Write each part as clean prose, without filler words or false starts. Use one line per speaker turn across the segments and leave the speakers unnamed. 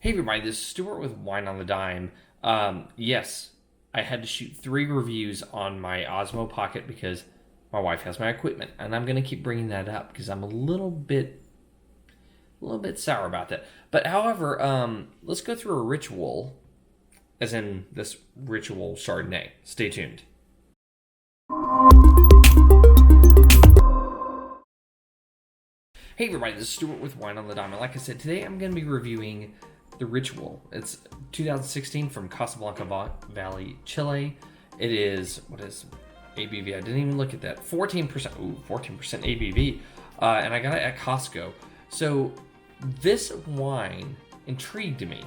Hey everybody, this is Stuart with Wine on the Dime. Yes, I had to shoot 3 reviews on my Osmo Pocket because my wife has my equipment, and I'm gonna keep bringing that up because I'm a little bit sour about that. But however, let's go through a ritual, as in this Ritual Chardonnay. Stay tuned. Hey everybody, this is Stuart with Wine on the Dime. And like I said, today I'm going to be reviewing the Ritual. It's 2016 from Casablanca Valley, Chile. It is, what is ABV? I didn't even look at that. 14%. Ooh, 14% ABV. And I got it at Costco. So this wine intrigued me.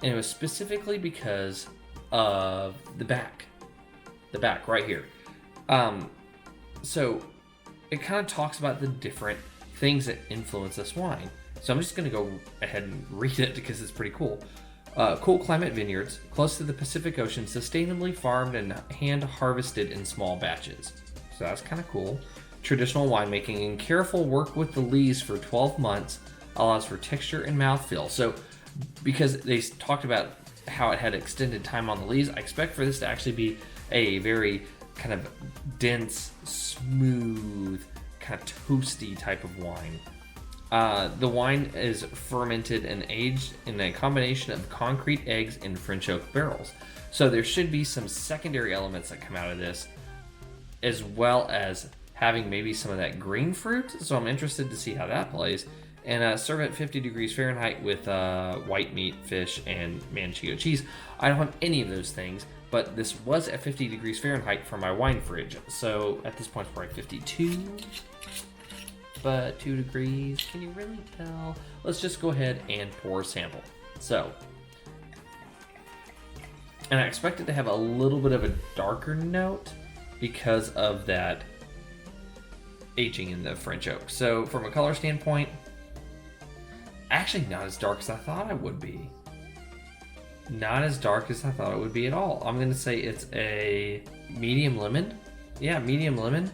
And it was specifically because of the back. The back right here. So it kind of talks about the different things that influence this wine. So I'm just going to go ahead and read it because it's pretty cool. Cool climate vineyards, close to the Pacific Ocean, sustainably farmed and hand harvested in small batches. So that's kind of cool. Traditional winemaking and careful work with the lees for 12 months allows for texture and mouthfeel. So because they talked about how it had extended time on the lees, I expect for this to actually be a very kind of dense, smooth, kind of toasty type of wine. The wine is fermented and aged in a combination of concrete eggs and French oak barrels. So there should be some secondary elements that come out of this, as well as having maybe some of that green fruit. So I'm interested to see how that plays. And serve at 50 degrees Fahrenheit with white meat, fish, and manchego cheese. I don't have any of those things, but this was at 50 degrees Fahrenheit for my wine fridge. So at this point we're at 52. But 2 degrees, can you really tell? Let's just go ahead and pour a sample. So, and I expect it to have a little bit of a darker note because of that aging in the French oak. So from a color standpoint, actually not as dark as I thought it would be. Not as dark as I thought it would be at all. I'm going to say it's a medium lemon. Yeah, medium lemon.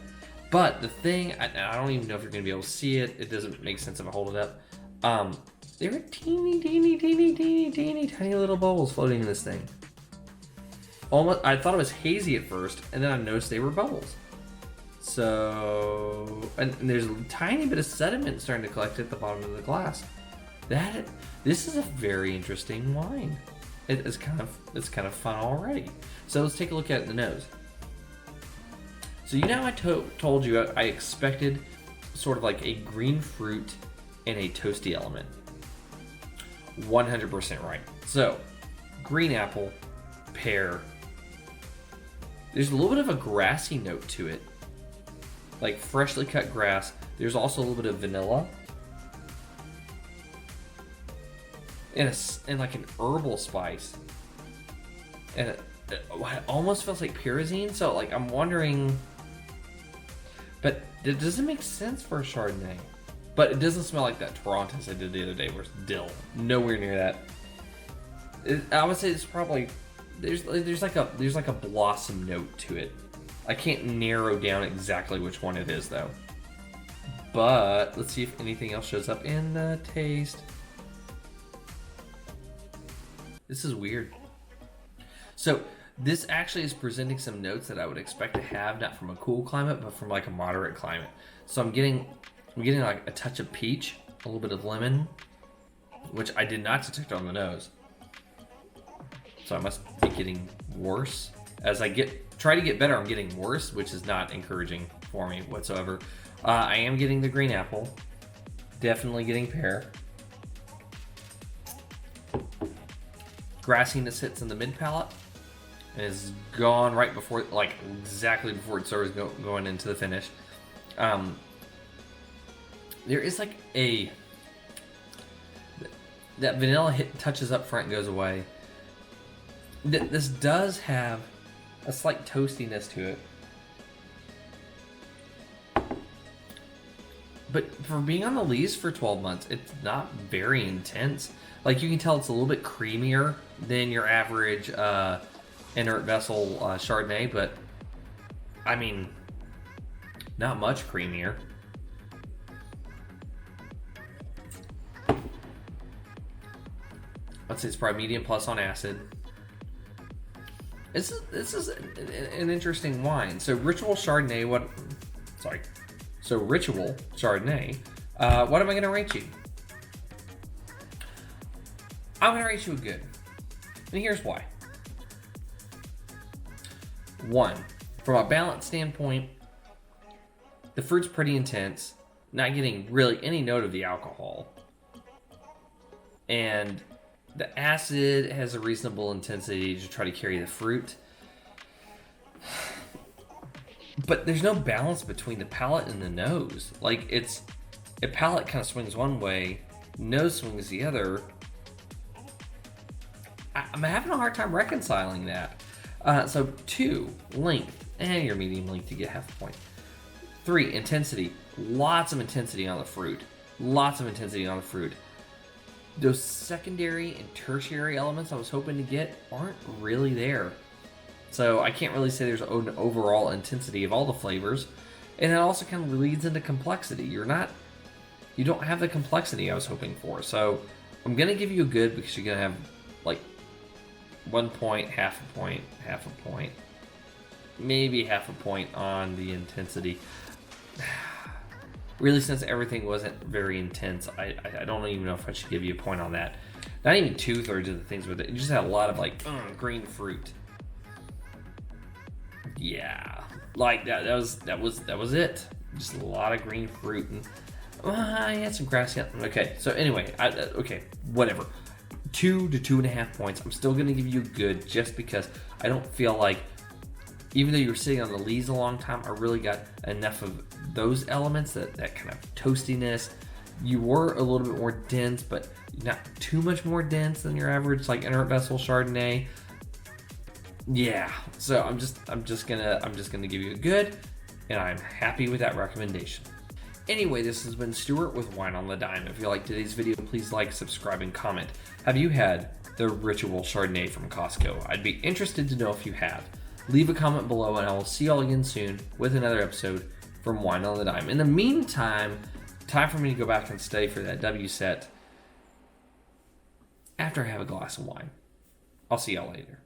But the thing, I don't even know if you're going to be able to see it. It doesn't make sense if I hold it up. There are teeny tiny little bubbles floating in this thing. Almost, I thought it was hazy at first, and then I noticed they were bubbles. So, and there's a tiny bit of sediment starting to collect at the bottom of the glass. This is a very interesting wine. It's kind of fun already. So let's take a look at the nose. So you know I told you I expected sort of like a green fruit and a toasty element. 100% right. So, green apple, pear. There's a little bit of a grassy note to it. Like freshly cut grass. There's also a little bit of vanilla. And like an herbal spice. And it almost feels like pyrazine. So like I'm wondering... But it doesn't make sense for a Chardonnay. But it doesn't smell like that Torontos I did the other day where it's dill. Nowhere near that. I would say it's probably there's like a blossom note to it. I can't narrow down exactly which one it is though. But let's see if anything else shows up in the taste. This is weird. So this actually is presenting some notes that I would expect to have, not from a cool climate, but from like a moderate climate. So I'm getting like a touch of peach, a little bit of lemon, which I did not detect on the nose. So I must be getting worse. As I try to get better, I'm getting worse, which is not encouraging for me whatsoever. I am getting the green apple. Definitely getting pear. Grassiness hits in the mid palate. And is gone right before, like exactly before it starts going into the finish. There is like that vanilla hit touches up front and goes away. This does have a slight toastiness to it. But for being on the lees for 12 months, it's not very intense. Like you can tell it's a little bit creamier than your average inert vessel Chardonnay, but I mean, not much creamier. I'd say it's probably medium plus on acid. This is an interesting wine. So Ritual Chardonnay, Ritual Chardonnay, what am I going to rate you? I'm going to rate you a good. And here's why. 1, from a balance standpoint, the fruit's pretty intense, not getting really any note of the alcohol. And the acid has a reasonable intensity to try to carry the fruit. But there's no balance between the palate and the nose. Like, a palate kind of swings one way, nose swings the other. I'm having a hard time reconciling that. So 2, length. You're medium length, you get half a point. 3, intensity. Lots of intensity on the fruit. Those secondary and tertiary elements I was hoping to get aren't really there. So I can't really say there's an overall intensity of all the flavors. And it also kind of leads into complexity. You don't have the complexity I was hoping for. So I'm going to give you a good because you're going to have like 1 point, half a point, maybe half a point on the intensity. Really, since everything wasn't very intense, I don't even know if I should give you a point on that. Not even 2/3 of the things with it. It just had a lot of like green fruit. Yeah, like that was it. Just a lot of green fruit, and I had some grass. Yeah. Okay. So anyway, whatever. 2 to 2.5 points. I'm still gonna give you a good just because I don't feel like, even though you were sitting on the lees a long time, I really got enough of those elements, that kind of toastiness. You were a little bit more dense, but not too much more dense than your average like inert vessel Chardonnay. Yeah, so I'm just gonna give you a good, and I'm happy with that recommendation. Anyway, this has been Stuart with Wine on the Dime. If you liked today's video, please like, subscribe, and comment. Have you had the Ritual Chardonnay from Costco? I'd be interested to know if you have. Leave a comment below, and I will see you all again soon with another episode from Wine on the Dime. In the meantime, time for me to go back and study for that W set after I have a glass of wine. I'll see y'all later.